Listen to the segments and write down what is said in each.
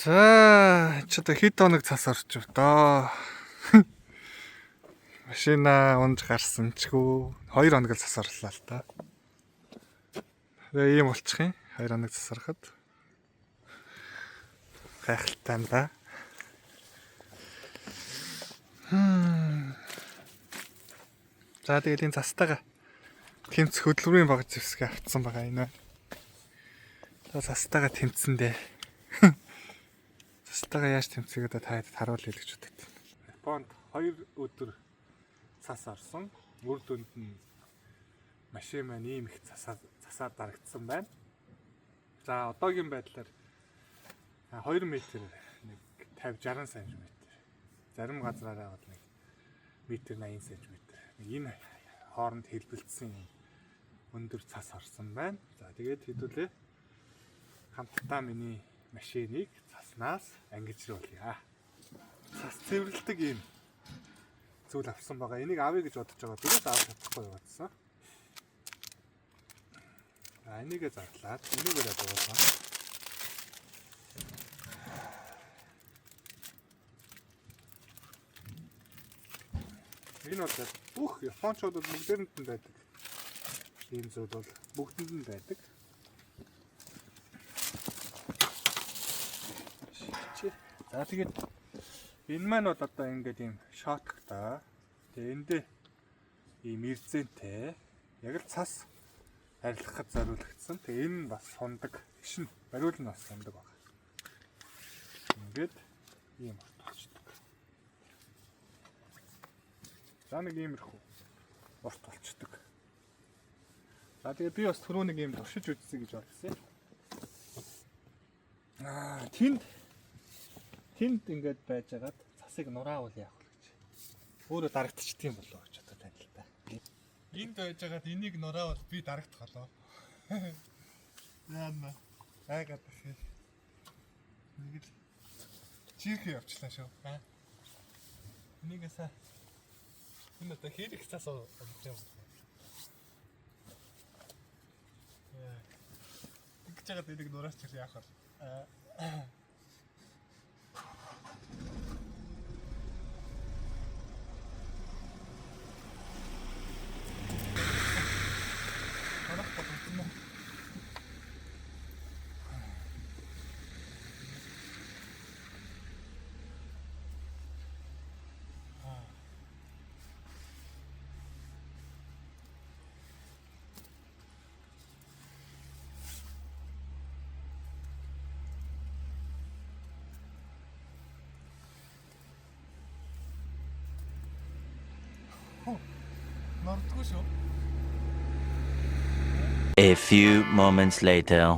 За, ч одоо хэд хоног цас орчих доо. Машина унж гарсан чгүй 2 хоног л цас орлоо л та. Тэгээ ийм болчих юм. 2 хоног цас ороход. Гайхалтай юм да. За тэгээд энэ цастайгаа тэмц хөдөлгүүрийн баг зэвсгээ авцсан байгаа энэ. За цастайгаа тэмцэндээ. Цастайгаа яаж тэмцээг одоо та хэд харуулъя гэж боддог. Японд 2 өдөр цас орсон. Үр дүнд нь машин маань ийм их цасаар дарагдсан байна. За одоогийн байдлаар 2 метр нэг 50-60 см. Зарим газраараа бол нэг метр 80 см. Энэ хооронд хэлбэлцсэн өндөр цас орсон байна. За тэгээд хэдүүлээ хамтдаа миний машиныг цаснаас ангижруулъя. Цас цэвэрлдэг юм зүйл авсан байгаа. Энийг авъя гэж бодож байгаа. Тэрээс авах чадахгүй яваадсан. Энийгээ зарлаад энийгээрээ дуусгана. Энэ бол бүх японочдод бүгдээрэнд нь байдаг. Энэ зүйл бол бүгдэнд нь байдаг. За тэгээд энэ маань бол одоо ингээд ийм шоттой. Тэгээ эндээ ийм ирзэнтэй яг л цас арилгахад зориулагдсан. Тэгээ энэ бас сундаг. Ишин бариул нь бас сундаг байна. Ингээд ийм болчихдог. За нэг иймэрхүү урт болчихдог. За тэгээ би бас түрүү нэг ийм туршиж үзье гэж бодсон. Тэнд ингээд байж хагаад цасыг нураавал яах вэ гэж. Өөрөө дарагдчихдığım болов гэж одоо тань л та. Энд байж хагаад энийг нураавал би дарагдах болоо. Яана. Айгаад бахи. Нэг л чирхээ явчлаа шүү. Энийгээсаа энэ одоо хэрэг цас олж юм. Тэгж хагаад энийг нураач яах вэ? A few moments later.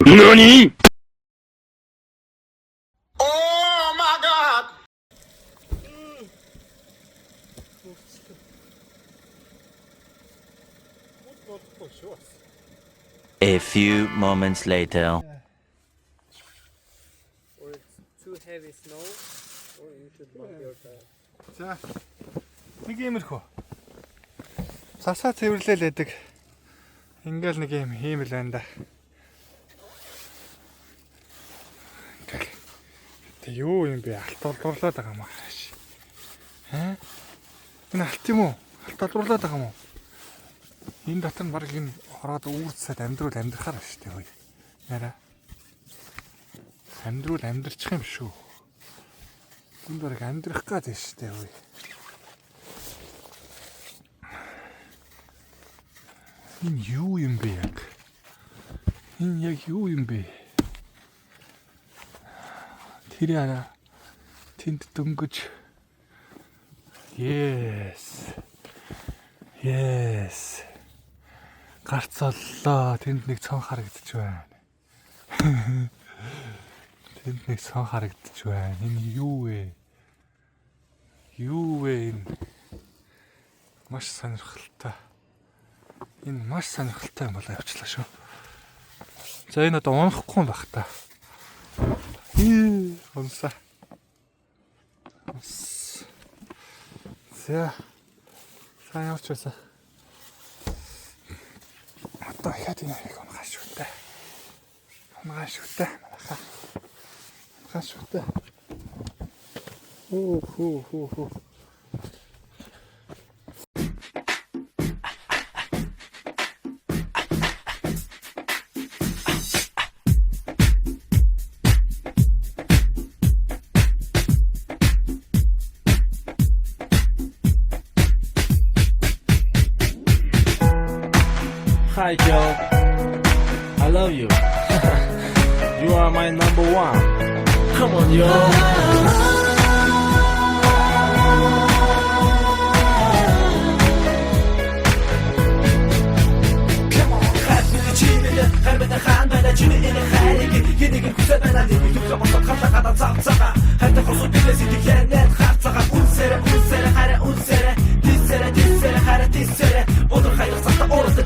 NANI?! Oh my God! A few moments later. Or it's too heavy snow, or you should bump your tire. За. Нэг иймэрхүү. Цасаа цэвэрлээл байдаг. Ингээл нэг юм л байна да. Тэ юу юм бэ? Алт олдруулаад байгаа юм аа. Энэ алт юм уу? Алт олдруулаад байгаа юм уу? Энэ дотор нь баг энэ ороод үүрцээд амьдрахаар шүү дээ хөөе. Яра. Амьдрчих юм шүү. Энэ баг амьдрах гээд шүү дээ хөөе. Энэ юу юм бэ яг? Энэ яг юу юм бэ? Тэр яа. Тэнд дөнгөж. Yes. Гарцоллоо. Тэнд нэг цон харагдчих байна. Энэ юу вэ? Энэ маш сонирхолтой. Энэ маш сонирхолтой юм болоо явчлаа шүү. За энэ одоо унахгүй байх та. Унсаа. За. Сайн явж байсан. Одоо ихад энэ их унгааш шүтээ. Унгааш шүтээ. Унгааш шүтээ. Хөө. Hi Joe, I love you. You are my number one. Come on, yo.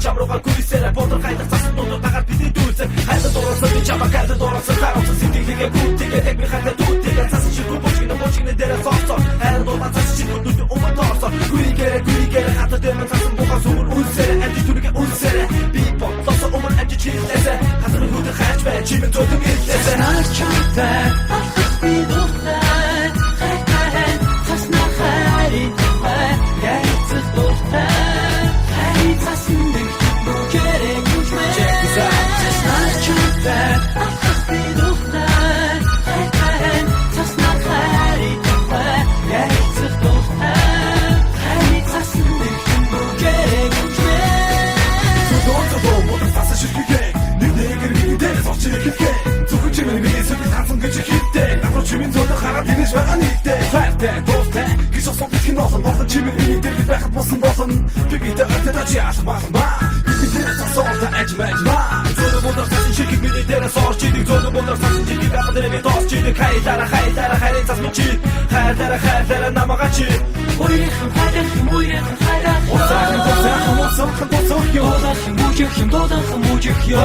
Чамрууга гүйсээрэ бодор хайдаг цасан дундуур дагаад бидний дүүцэ хайдаг дуурсан би чамаа хайдаг дуурсан харуулсан сэтгэлгээ бүгдээ тэг би хайдаг дүүтэйгээ цасан шиг бочгинэ дээр соцоо хайдаг дуурсан цасан шиг нүд уматоосоо гүригээрэ хатад дэмэн цасан буга сүмүр үлсээрэ амжи түргээ үлсээрэ би бодлосо умар амжи чилээсэ хатад нүд хайж бай чимэн төдөн илээсэ нарчантай би духтай хайтай цасна хайри яйцэс духтай Чимэн зодо хараад инеж байгаа нэгтэй хайртай дуутай гэж осон битгий носон болсон чимэн миний дээр байхад болсон би гэдэг өтөд чи алхмаа би тэр цаасаа ажмаа зодо бодож тань шиг миний дээр сорч идэг зодо бодож тань шиг байхад дээр би тоос чидэг хайдара хайрын цаас минь чи хайдара намага чи ойрхон хайдаа Осахан мужих ё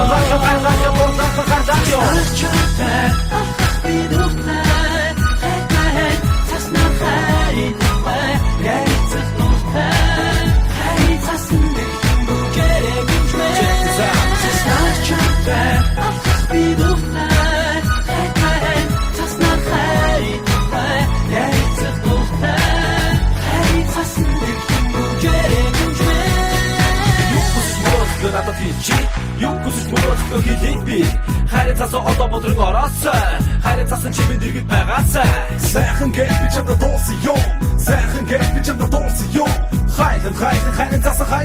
хайрын цасаа одоо бодрог ороосоо хайрын цасан чимэн дэргэд байгаасаа сайхан гэж би чамд дуусан юм сайхан гэж би чамд дуусан юм хайрын цасаа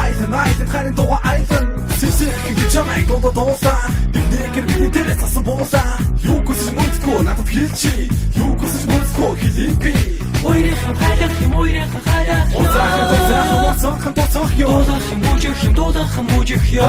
айдан хайрын дуга айдан сисэх гэж чамайг дуусан би нэгэр миний дээр цасан буулаа юу хүсэж мөцгөө надад хэлчи юу хүсэж мөцгөө хэлээгүй ойрхон хайдаг юм Осахан мужих ё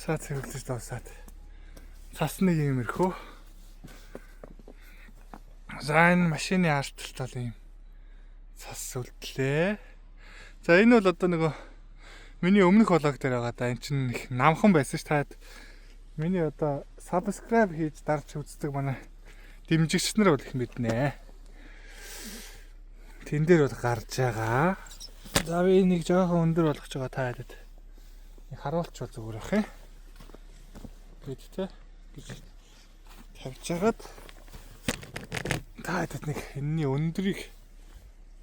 Цаас цэвэрлэж дуусаад цас нэг иймэрхүү. За энэ машины артталт бол ийм цас үлдлээ. За энэ бол одоо нөгөө миний өмнөх влог дээр байгаа да. Энд чинь их намхан байсан ш таад. Миний одоо subscribe хийж дарж үздэг манай дэмжигч нар бол их мэднэ. Тэн дээр бол гарч байгаа. За би энийг жоохон өндөр болгож байгаа та хэд. Харуулч бол зүгээр ах юм. Гэдэгтэй гэж тавьж хагаад та хэд нэг энэний өндрийг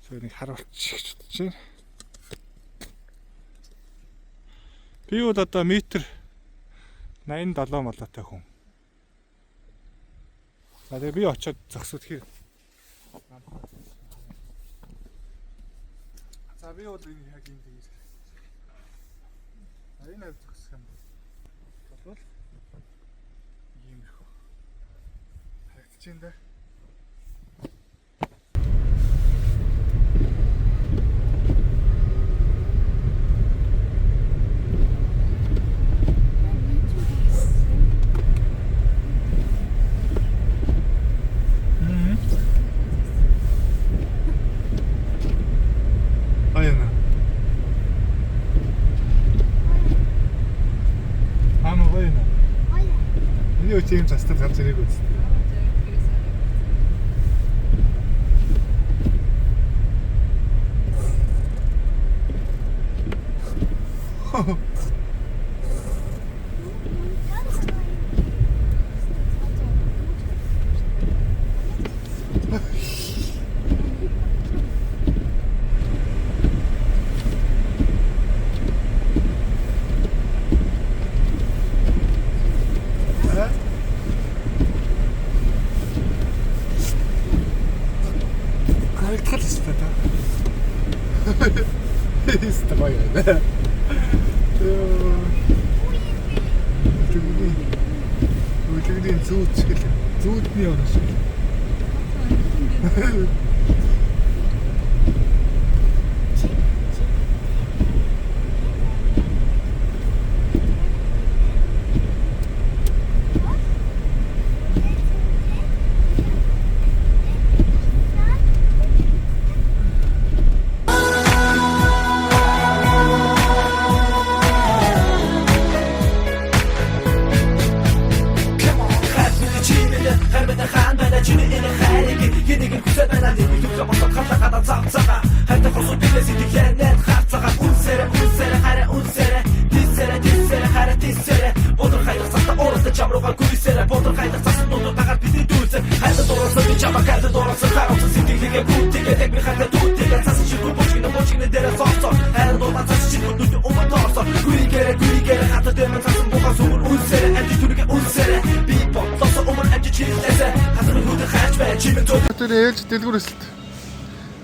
зөв нэг харуулчих бодож байна. Би бол одоо метр 87 молоотой хүн. За тэгээ би очиод зогсоод хэр. За би бол энэ яг юм дий. Энэ хавь зогсох юм бол иймэрхүү. чинь дээ. Аяна. Ама аяна. Энэ юу тийм застал гарч ирэх үст. Харагдах л шүү дээ. Истэмай яа. Үгүй зүүдний орно шүү. Тэр ээлж дэлгүүрээс.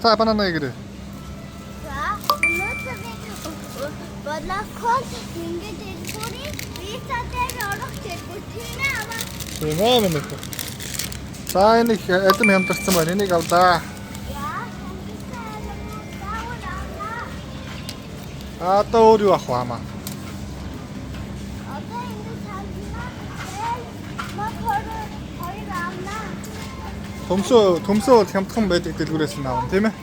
За банана ягэр. За өнөөдөр балакон ингээд дэлгүүрийн висадээр орох гэдэг тийм ээ аваа. Тийм ээ минь. За энэ их эдэм хямдарсан байна. Энийг авлаа. Одоо өөр юу авах вэ хамаа? Одоо энэ цаанаа мотор хоёр авнаа. Төмсөө бол хямдхан байдаг дэлгүүрээс нь авна тийм ээ.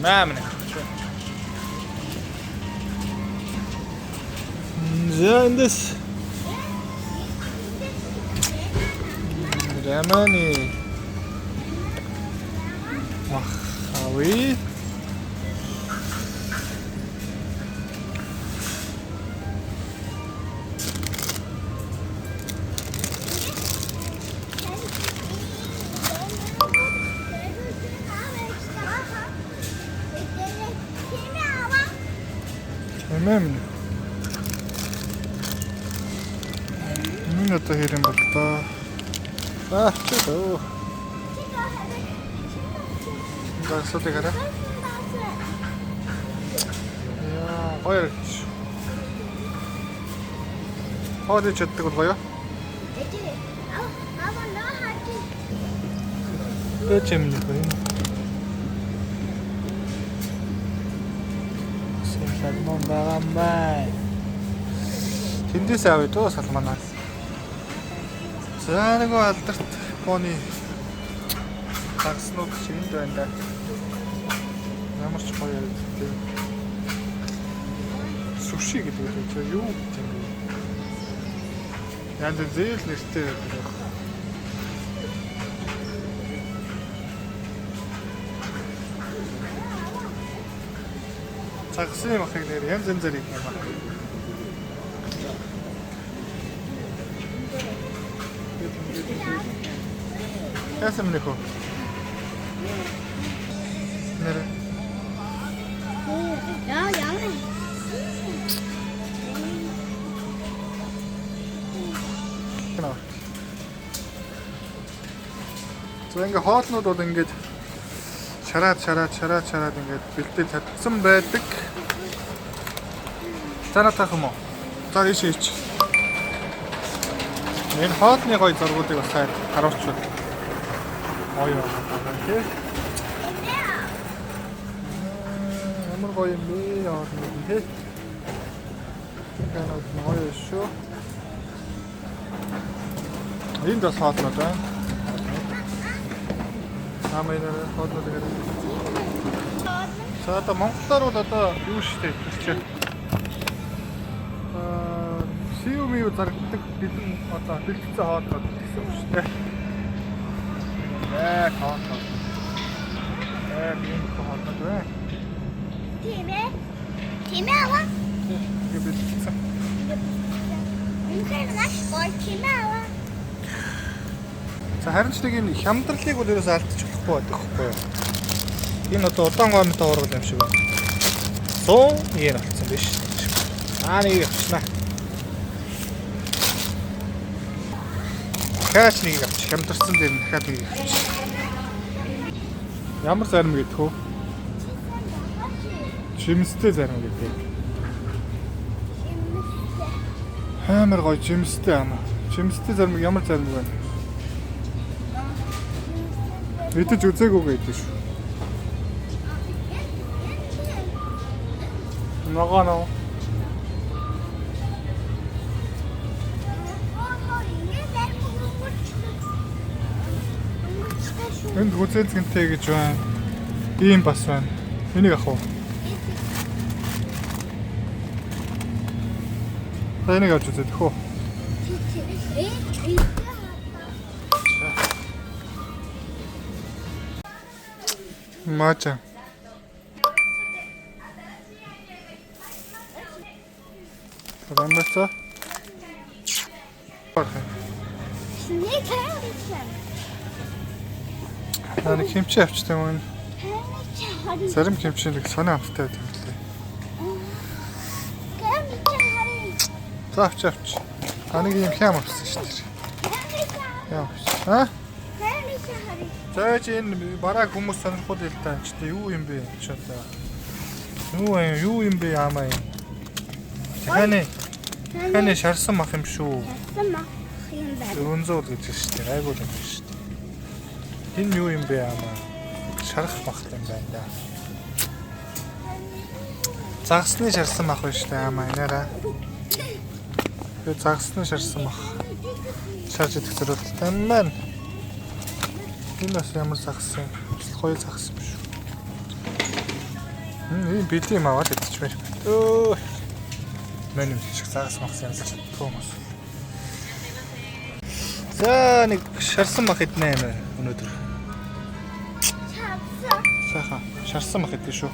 Мамна. Зэндес. Рамани. Ахави. Мэмэн. Минут хэрэм бол та. Чөө. Гасоты гара. Яа, хоёр. Хойд чаддаг бол гоё. Тэчэмний гоё. Салмон багамбай. Тэндээс авъя дөө салманаас. За нэг алдарт бооны такснууд шинэнд байна да. Ямар ч гоё юм. Суши гэдэг үү? Юу гэдэг юм бэ? Янд зээл нэртэй байдаг. Цагсан юм ахыг нэр янз янзэр их юм аа. Яасан мэнэ хөө? Нэр. Яа. Genau. So ингээ хоолнууд бол ингээд шараад ингээд бэлдээ татсан байдаг. Танаа таах юм уу? За ийш. Энэ хоолны гоё зургуудыг бас хайр харуулчихвал. Гоё байна тий. Ямар гоё юм бэ хоолны тий. Канаад гоё шүү. Энд бас хоолнууд байна. Намайнаар хоолнууд гэдэг. За одоо монголоор бол одоо юу штэ хэлчих. Сиумиу зарагддаг бидэн одоо бэлтгэсэн хоолнууд гэсэн үг штэ. Хоолнууд. Би хоолнууд байна. Тийм ээ аваа. Ингээ бэлтгэсэн. Үнэхээр маш гоё тийм ээ аваа. За харин ч нэг юм хямдралыг бол ерөөс алдчихгүй байдаг хгүй юу? Энэ одоо удаан гомтой ургал юм шиг байна. 100 yen болсон биш. Нэг авчнаа. Кач нэг авч хямдарсан дээр дахиад нэг авч. Ямар зарим гэдэг хөө? Жимстэй зарим гэдэг. Амар гоё жимстэй ама. Жимстэй зарим ямар зарим вэ? Мэдэж үзээгүй гэдэг шүү. Ногоно. Энд үзээзгэнтэй гэж байна. Ийм бас байна. Энийг авах уу? Энийг авч үзээд хөө. Мача. Программаца. Нэг хэмчээ авчтай юм. Зарим хэмчээ нэг сонир амттай байдаг лээ. За авч. Нэг юм хям авсан шүү дээ. Яа. За чи энэ бараг хүмүүс сонирхол л даа ч тийм юу юм бэ ч одоо. Юу юм бэ яамаа юм. Хане шарсан мах юм шүү. Шарсан мах юм байна. 400 гэж шүү дээ. Айгуу юм шүү дээ. Энэ юу юм бэ яамаа. Шарах мах юм байна да. Загсны шарсан мах байна шүү дээ яамаа инаараа. Тэгээ загсны шарсан мах. Шарж идэх зорилттой юм байна. Энэ бас ямар загс юм. Гоё загс юм шүү. Энэ бэлэн юм аваад идчихвэр. Өө. Мэнэ шиг загс мах юм хүмүүс. За нэг шарсан мах иднэ юм өнөөдөр. Сайхан шарсан мах идэх шүү.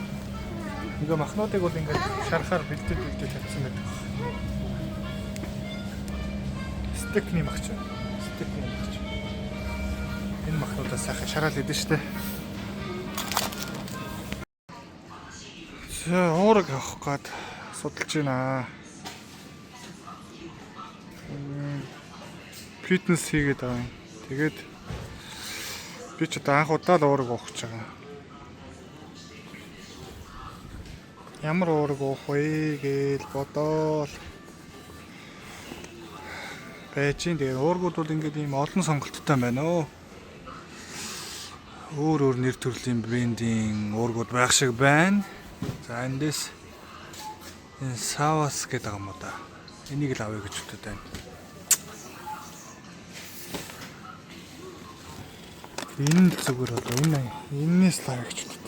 Ингээ махнуудыг бол ингээд шарахаар бэлдээд тавьсан байдаг. Стекний мах ч. Энэ махнуудаа сайхан шараал идэж штэ. За уураг авах гээд судалж байна. Фитнес хийгээд байгаа юм. Тэгээд би ч одоо анх удаа л уураг авах гэж байгаа. Ямар уураг авах вэ гэж бодоол. Бэжин дээр уургууд бол ингээд ийм олон сонголттой байна өө. Өөр нэр төрлийн брендийн уургууд байх шиг байна. За эндээс энэ Savas гэдэг юм уу да. Энийг л авъя гэж бодод байна. Энэ л зүгээр болоо. Энээс л авъя гэж бодод.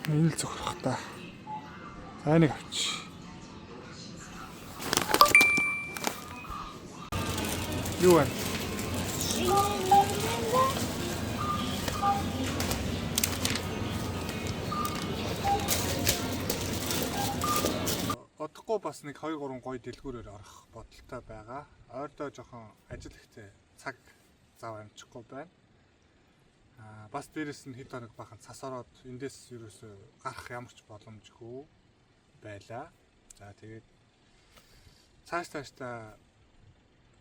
Энэ л зүгээр бах та. За энийг авч. Юу вэ? Одохгүй бас нэг 2-3 гоё дэлгүүрээр орох бодолтой байгаа. Ойрдоо жоохон ажил ихтэй цаг зав амжихгүй байна. Бас дээрэс нь хэд хоног бахан цас ороод эндээс ерөөсөө гарах ямар ч боломжгүй байлаа. За тэгээд цааш та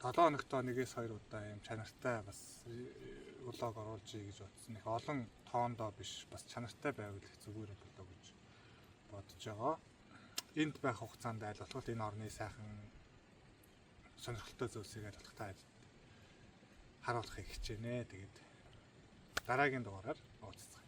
7 хоногтоо 1-2 удаа юм чанартай бас влог оруулж ий гэж бодсон. Их олон тоондоо биш, бас чанартай байвал их зүгээр болоо гэж бодож байгаа. Энд байх хугацаанд айл болох энэ орны сайхан сонирхолтой зүйлсийг айл болох таад харуулахыг хичээнэ. Тэгээд дараагийн дугаараар уулзцгаая.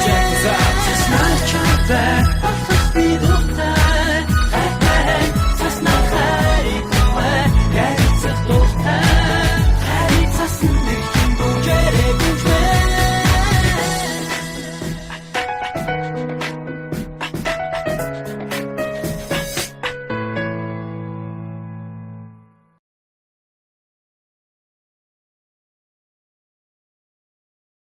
Check this out, just not a